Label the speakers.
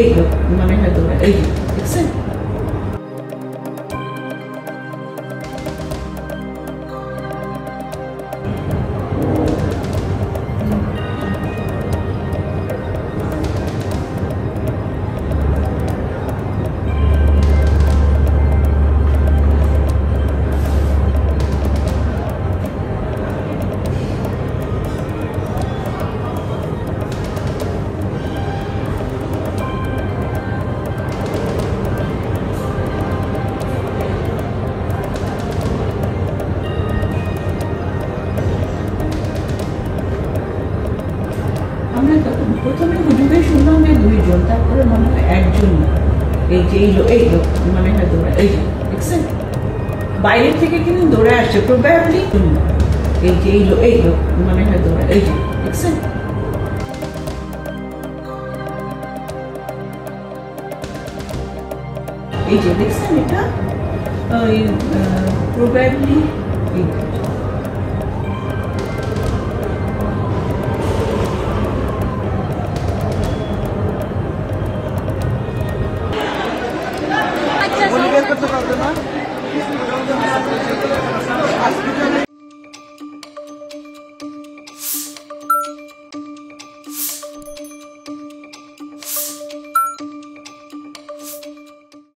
Speaker 1: এই লোক মানে হয়তো এই যে দেখছেন আমরা প্রথমে হুজুরে শুনলাম যে দুইজন, তারপরে মনে হয় একজন। এই লোক মানে হয় দৌড়া এই যে দেখছেন বাইরে থেকে কিন্তু দৌড়ে আসছে প্রবাবলি এই লোক মানে হয় দৌড়া এই যে দেখছেন এই যে দেখছেন এটা প্রবাবলি
Speaker 2: করতে পারবে না।